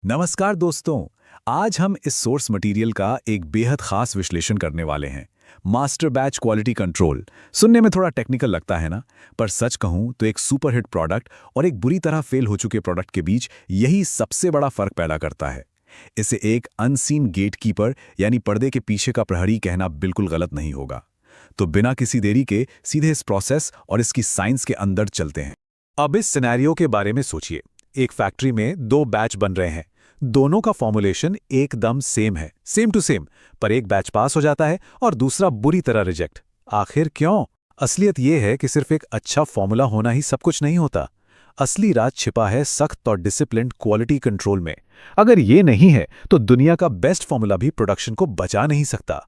नमस्कार दोस्तों। आज हम इस सोर्स मटेरियल का एक बेहद खास विश्लेषण करने वाले हैं। मास्टर बैच क्वालिटी कंट्रोल सुनने में थोड़ा टेक्निकल लगता है ना, पर सच कहूं तो एक सुपरहिट प्रोडक्ट और एक बुरी तरह फेल हो चुके प्रोडक्ट के बीच यही सबसे बड़ा फर्क पैदा करता है। इसे एक अनसीन गेटकीपर यानी पर्दे के पीछे का प्रहरी कहना बिल्कुल गलत नहीं होगा। तो बिना किसी देरी के सीधे इस प्रोसेस और इसकी साइंस के अंदर चलते हैं। अब इस सिनेरियो के बारे में सोचिए। एक फैक्ट्री में दो बैच बन रहे हैं। दोनों का फॉर्मुलेशन एकदम सेम है, सेम टू सेम, पर एक बैच पास हो जाता है और दूसरा बुरी तरह रिजेक्ट। आखिर क्यों? असलियत यह है कि सिर्फ एक अच्छा फॉर्मूला होना ही सब कुछ नहीं होता। असली राज छिपा है सख्त और डिसिप्लिन्ड क्वालिटी कंट्रोल में। अगर ये नहीं है तो दुनिया का बेस्ट फॉर्मूला भी प्रोडक्शन को बचा नहीं सकता।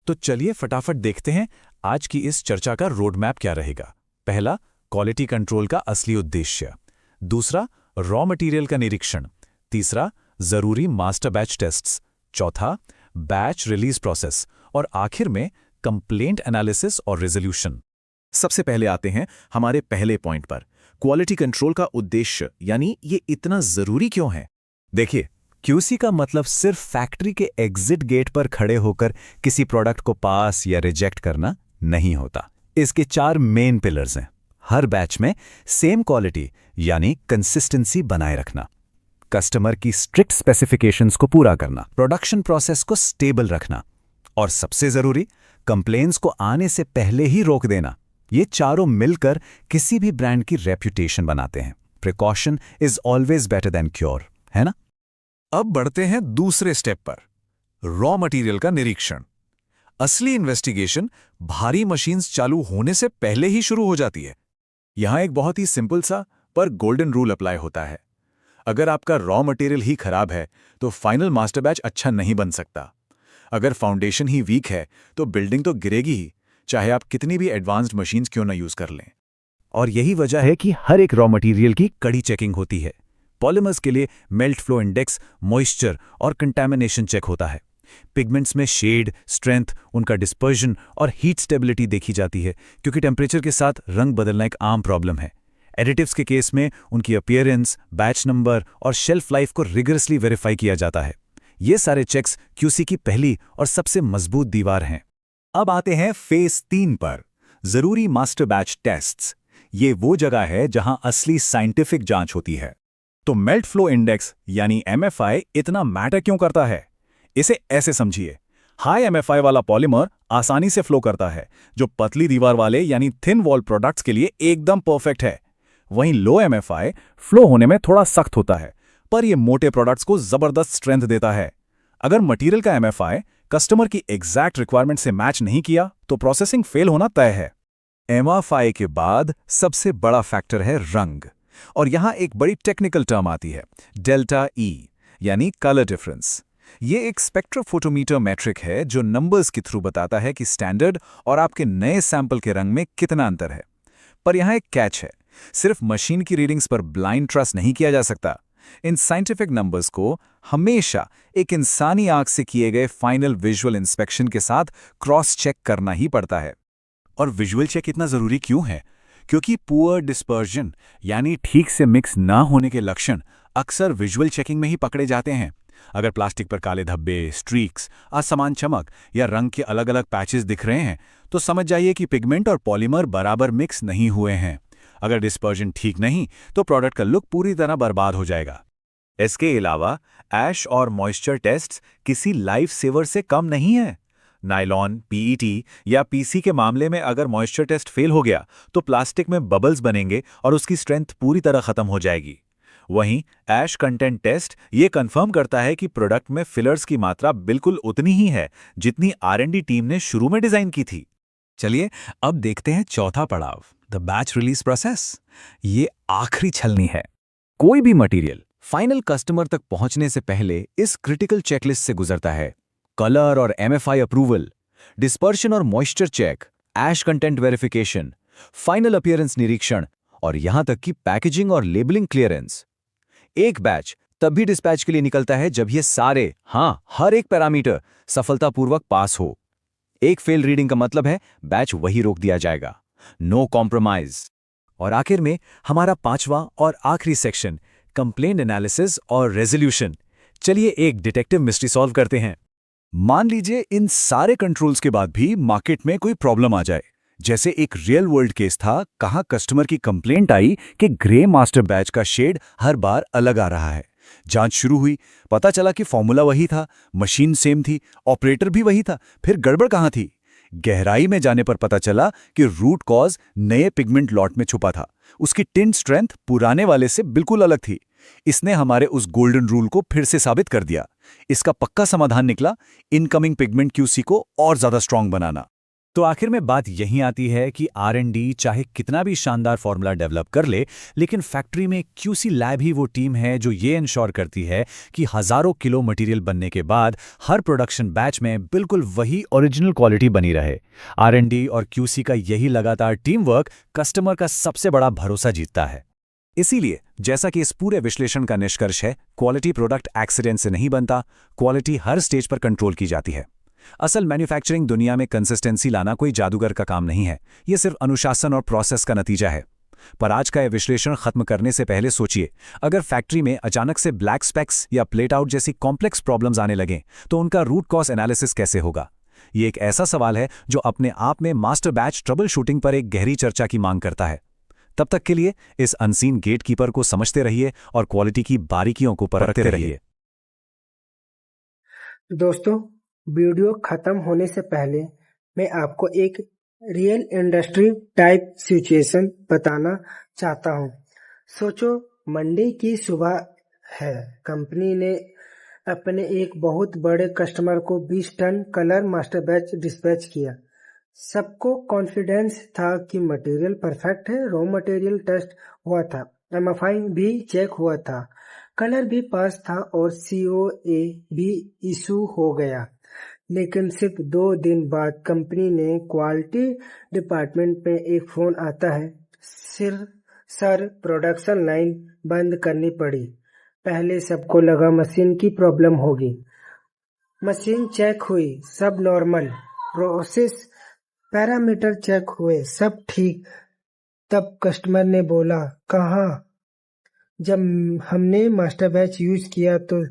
तो चलिए फटाफट देखते हैं आज की इस चर्चा का रोड मैप क्या रहेगा। पहला, क्वालिटी कंट्रोल का असली उद्देश्य। दूसरा, रॉ मटेरियल का निरीक्षण। तीसरा, जरूरी मास्टर बैच टेस्ट्स। चौथा, बैच रिलीज प्रोसेस। और आखिर में कंप्लेंट एनालिसिस और रेजोल्यूशन। सबसे पहले आते हैं हमारे पहले पॉइंट पर, क्वालिटी कंट्रोल का उद्देश्य, यानी ये इतना जरूरी क्यों है। देखिए, क्यूसी का मतलब सिर्फ फैक्ट्री के एग्जिट गेट पर खड़े होकर किसी प्रोडक्ट को पास या रिजेक्ट करना नहीं होता। इसके 4 मेन पिलर्स हैं। हर बैच में सेम क्वालिटी यानी कंसिस्टेंसी बनाए रखना, कस्टमर की स्ट्रिक्ट स्पेसिफिकेशंस को पूरा करना, प्रोडक्शन प्रोसेस को स्टेबल रखना और सबसे जरूरी, कंप्लेंट्स को आने से पहले ही रोक देना। ये चारों मिलकर किसी भी ब्रांड की रेप्यूटेशन बनाते हैं। Precaution is always better than cure, है ना। अब बढ़ते हैं दूसरे स्टेप पर, रॉ मटेरियल का निरीक्षण। असली इन्वेस्टिगेशन भारी मशीन्स चालू होने से पहले ही शुरू हो जाती है। यहां एक बहुत ही सिंपल सा पर गोल्डन रूल अप्लाई होता है। अगर आपका रॉ मटेरियल ही खराब है तो फाइनल मास्टर बैच अच्छा नहीं बन सकता। अगर फाउंडेशन ही वीक है तो बिल्डिंग तो गिरेगी ही, चाहे आप कितनी भी एडवांस्ड मशीन्स क्यों ना यूज कर लें। और यही वजह है कि हर एक रॉ मटेरियल की कड़ी चेकिंग होती है। पॉलीमर्स के लिए मेल्ट फ्लो इंडेक्स, मॉइस्चर और कंटैमिनेशन चेक होता है। पिगमेंट्स में शेड, स्ट्रेंथ, उनका डिस्पर्जन और हीट स्टेबिलिटी देखी जाती है, क्योंकि टेम्परेचर के साथ रंग बदलना एक आम प्रॉब्लम है। एडिटिव्स के केस में उनकी अपीयरेंस, बैच नंबर और शेल्फ लाइफ को रिगरसली वेरीफाई किया जाता है। ये सारे चेक्स क्यूसी की पहली और सबसे मजबूत दीवार हैं। अब आते हैं फेज 3 पर, जरूरी मास्टर बैच टेस्ट्स। ये वो जगह है जहां असली साइंटिफिक जांच होती है। तो मेल्ट फ्लो इंडेक्स यानी एमएफआई इतना मैटर क्यों करता है? इसे ऐसे समझिए, हाई एमएफआई वाला पॉलीमर आसानी से फ्लो करता है, जो पतली दीवार वाले यानी थिन वॉल प्रोडक्ट्स के लिए एकदम परफेक्ट है। वहीं लो एमएफआई फ्लो होने में थोड़ा सख्त होता है, पर यह मोटे प्रोडक्ट्स को जबरदस्त स्ट्रेंथ देता है। अगर मटेरियल का एमएफआई कस्टमर की एग्जैक्ट रिक्वायरमेंट से मैच नहीं किया तो प्रोसेसिंग फेल होना तय है। एमएफआई के बाद सबसे बड़ा फैक्टर है रंग, और यहां एक बड़ी टेक्निकल टर्म आती है, डेल्टा ई यानी कलर डिफरेंस। ये एक स्पेक्ट्रोफोटोमीटर मैट्रिक है जो नंबर्स के थ्रू बताता है कि स्टैंडर्ड और आपके नए सैंपल के रंग में कितना अंतर है। पर यहां एक कैच है, सिर्फ मशीन की रीडिंग्स पर ब्लाइंड ट्रस्ट नहीं किया जा सकता। इन साइंटिफिक नंबर्स को हमेशा एक इंसानी आंख से किए गए फाइनल विजुअल इंस्पेक्शन के साथ क्रॉस चेक करना ही पड़ता है। और विजुअल चेक इतना जरूरी क्यों है? क्योंकि पुअर डिस्पर्जन यानी ठीक से मिक्स ना होने के लक्षण अक्सर विजुअल चेकिंग में ही पकड़े जाते हैं। अगर प्लास्टिक पर काले धब्बे, स्ट्रीक्स, असमान चमक या रंग के अलग अलग पैचेस दिख रहे हैं तो समझ जाइए कि पिगमेंट और पॉलीमर बराबर मिक्स नहीं हुए हैं। अगर डिस्पर्जन ठीक नहीं तो प्रोडक्ट का लुक पूरी तरह बर्बाद हो जाएगा। इसके अलावा ऐश और मॉइस्चर टेस्ट्स किसी लाइफ सेवर से कम नहीं है। नायलॉन, पीईटी या पीसी के मामले में अगर मॉइस्चर टेस्ट फेल हो गया तो प्लास्टिक में बबल्स बनेंगे और उसकी स्ट्रेंथ पूरी तरह खत्म हो जाएगी। वहीं ऐश कंटेंट टेस्ट ये कंफर्म करता है कि प्रोडक्ट में फिलर्स की मात्रा बिल्कुल उतनी ही है जितनी आर&डी टीम ने शुरू में डिजाइन की थी। चलिए अब देखते हैं चौथा पड़ाव, द बैच रिलीज प्रोसेस। ये आखिरी छलनी है। कोई भी मटेरियल फाइनल कस्टमर तक पहुंचने से पहले इस क्रिटिकल चेकलिस्ट से गुजरता है। कलर और एमएफआई अप्रूवल, डिस्पर्शन और moisture check, ash content verification, final appearance निरीक्षण और यहां तक कि पैकेजिंग और लेबलिंग क्लियरेंस। एक बैच तभी डिस्पैच के लिए निकलता है जब ये सारे, हर एक पैरामीटर सफलतापूर्वक पास हो। एक फेल रीडिंग का मतलब है बैच वही रोक दिया जाएगा, नो कॉम्प्रोमाइज। और आखिर में हमारा 5वां और आखिरी सेक्शन, कंप्लेंट एनालिसिस और रेजोल्यूशन। चलिए एक डिटेक्टिव मिस्ट्री सॉल्व करते हैं। मान लीजिए इन सारे कंट्रोल्स के बाद भी मार्केट में कोई प्रॉब्लम आ जाए। जैसे एक रियल वर्ल्ड केस था, कहाँ कस्टमर की कंप्लेंट आई कि ग्रे मास्टर बैच का शेड हर बार अलग आ रहा है। जांच शुरू हुई, पता चला कि फॉर्मूला वही था, मशीन सेम थी, ऑपरेटर भी वही था, फिर गड़बड़ कहाँ थी? गहराई में जाने पर पता चला कि रूट कॉज नए पिगमेंट लॉट में छुपा था। उसकी टिंट स्ट्रेंथ पुराने वाले से बिल्कुल अलग थी। इसने हमारे उस गोल्डन रूल को फिर से साबित कर दिया। इसका पक्का समाधान निकला, इनकमिंग पिगमेंट क्यूसी को और ज्यादा स्ट्रांग बनाना। तो आखिर में बात यहीं आती है कि R&D चाहे कितना भी शानदार फॉर्मूला डेवलप कर ले, लेकिन फैक्ट्री में QC लैब ही वो टीम है जो ये इंश्योर करती है कि हजारों किलो मटेरियल बनने के बाद हर प्रोडक्शन बैच में बिल्कुल वही ओरिजिनल क्वालिटी बनी रहे। R&D और QC का यही लगातार टीम वर्क कस्टमर का सबसे बड़ा भरोसा जीतता है। इसीलिए जैसा कि इस पूरे विश्लेषण का निष्कर्ष है, क्वालिटी प्रोडक्ट एक्सीडेंट से नहीं बनता, क्वालिटी हर स्टेज पर कंट्रोल की जाती है। असल मैन्युफैक्चरिंग दुनिया में कंसिस्टेंसी लाना कोई जादूगर का काम नहीं है, ये सिर्फ अनुशासन और प्रोसेस का नतीजा है। पर आज का यह विश्लेषण खत्म करने से पहले सोचिए, अगर फैक्ट्री में अचानक से ब्लैक स्पेक्स या प्लेट आउट जैसी कॉम्प्लेक्स प्रॉब्लम्स आने लगें, तो उनका रूट कॉज एनालिसिस कैसे होगा? ये एक ऐसा सवाल है जो अपने आप में मास्टर बैच ट्रबल शूटिंग पर एक गहरी चर्चा की मांग करता है। तब तक के लिए इस अनसीन गेटकीपर को समझते रहिए और क्वालिटी की बारीकियों को परखते रहिए। दोस्तों, वीडियो खत्म होने से पहले मैं आपको एक रियल इंडस्ट्री टाइप सिचुएशन बताना चाहता हूँ। सोचो, मंडे की सुबह है। कंपनी ने अपने एक बहुत बड़े कस्टमर को 20 ton colour master batch dispatch किया। सबको कॉन्फिडेंस था कि मटेरियल परफेक्ट है। रॉ मटेरियल टेस्ट हुआ था, MFI भी चेक हुआ था, कलर भी पास था और COA भी इशू हो गया। लेकिन सिर्फ 2 दिन बाद कंपनी ने क्वालिटी डिपार्टमेंट में एक फोन आता है, सर प्रोडक्शन लाइन बंद करनी पड़ी। पहले सबको लगा मशीन की प्रॉब्लम होगी। मशीन चेक हुई, सब नॉर्मल, प्रोसेस पैरामीटर चेक हुए, सब ठीक। तब कस्टमर ने बोला, कहाँ? जब हमने मास्टर बैच यूज किया तो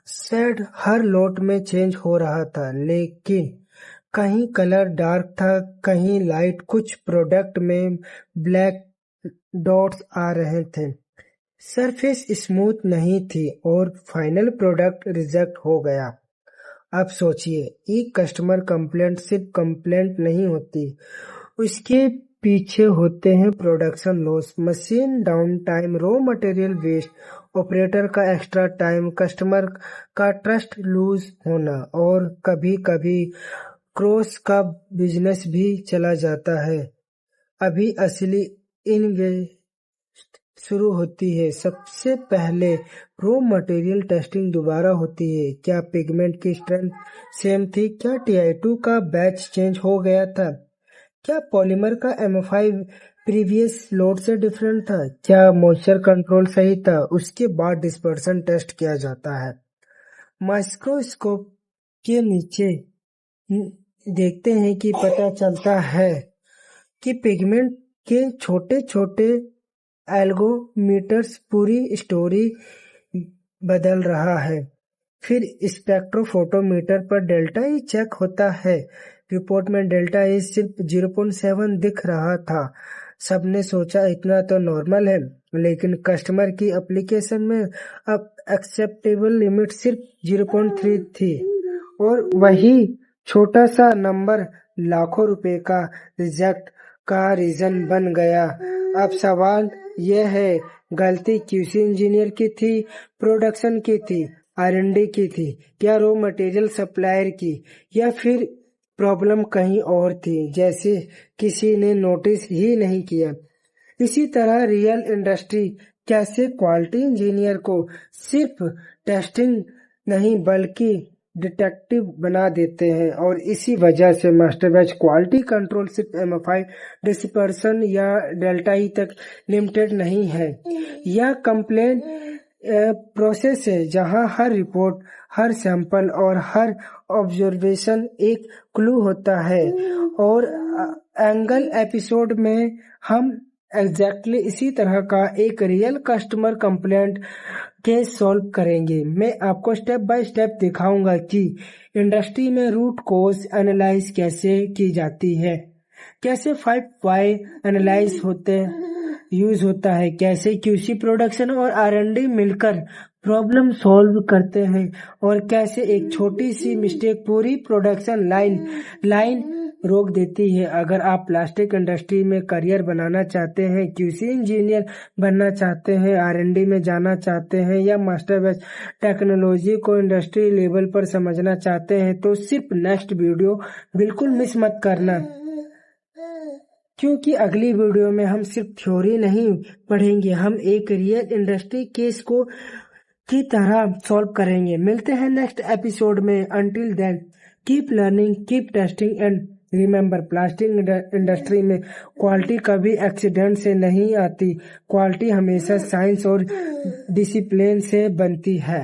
शेड हर लोट में चेंज हो रहा था, लेकिन कहीं कलर डार्क था, कहीं लाइट, कुछ प्रोडक्ट में ब्लैक डॉट्स आ रहे थे, सरफेस स्मूथ नहीं थी और फाइनल प्रोडक्ट रिजेक्ट हो गया। अब सोचिए, एक कस्टमर कंप्लेंट सिर्फ कंप्लेंट नहीं होती, उसके पीछे होते हैं production loss, machine down time, raw material waste, operator का एक्स्ट्रा टाइम, कस्टमर का ट्रस्ट लूज होना और कभी कभी क्रॉस का बिजनेस भी चला जाता है। अभी असली इन्वेस्ट शुरू होती है। सबसे पहले रॉ मटेरियल टेस्टिंग दोबारा होती है। क्या पिगमेंट की स्ट्रेंथ सेम थी? क्या TI2 का बैच चेंज हो गया था? क्या पॉलीमर का MFI प्रीवियस लोड से डिफरेंट था? क्या मॉइस्चर कंट्रोल सही था? उसके बाद डिस्पर्सन टेस्ट किया जाता है। माइक्रोस्कोप के नीचे देखते हैं कि पता चलता है कि पिगमेंट के छोटे छोटे एल्गोमीटर्स पूरी स्टोरी बदल रहा है। फिर स्पेक्ट्रोफोटोमीटर पर डेल्टा ई चेक होता है। रिपोर्ट में डेल्टा ई सिर्फ 0.7 दिख रहा था। सबने सोचा इतना तो नॉर्मल है, लेकिन कस्टमर की एप्लीकेशन में अब एक्सेप्टेबल लिमिट सिर्फ 0.3 थी और वही छोटा सा नंबर लाखों रुपए का रिजेक्ट का रीजन बन गया। अब सवाल यह है, गलती QC इंजीनियर की थी, प्रोडक्शन की थी, R&D की थी, क्या रॉ मटेरियल सप्लायर की, या फिर प्रॉब्लम कहीं और थी जैसे किसी ने नोटिस ही नहीं किया? इसी तरह रियल इंडस्ट्री कैसे क्वालिटी इंजीनियर को सिर्फ टेस्टिंग नहीं बल्कि डिटेक्टिव बना देते हैं, और इसी वजह से मास्टर बैच क्वालिटी कंट्रोल सिर्फ MFI डिस्पर्सन या डेल्टा ई तक लिमिटेड नहीं है। यह कंप्लेन प्रोसेस है जहां हर रिपोर्ट, हर सैंपल और हर ऑब्जर्वेशन एक क्लू होता है। और एंगल एपिसोड में हम एग्जैक्टली इसी तरह का एक real customer complaint case solve करेंगे। मैं आपको स्टेप बाय स्टेप दिखाऊंगा कि इंडस्ट्री में रूट कॉज एनालाइज कैसे की जाती है, कैसे 5 व्हाई एनालाइज यूज होता है, कैसे क्यूसी प्रोडक्शन और R&D मिलकर प्रॉब्लम सॉल्व करते हैं और कैसे एक छोटी सी मिस्टेक पूरी प्रोडक्शन लाइन रोक देती है। अगर आप प्लास्टिक इंडस्ट्री में करियर बनाना चाहते हैं, क्यूसी इंजीनियर बनना चाहते हैं, R&D में जाना चाहते हैं या मास्टर बैच टेक्नोलॉजी को इंडस्ट्री लेवल पर समझना चाहते हैं तो सिर्फ नेक्स्ट वीडियो बिल्कुल मिस मत करना, क्योंकि अगली वीडियो में हम सिर्फ थ्योरी नहीं पढ़ेंगे, हम एक रियल इंडस्ट्री केस को की तरह सॉल्व करेंगे। मिलते हैं नेक्स्ट एपिसोड में। Until then keep learning, keep testing and remember, plastic industry में क्वालिटी कभी एक्सीडेंट से नहीं आती, क्वालिटी हमेशा साइंस और डिसिप्लिन से बनती है।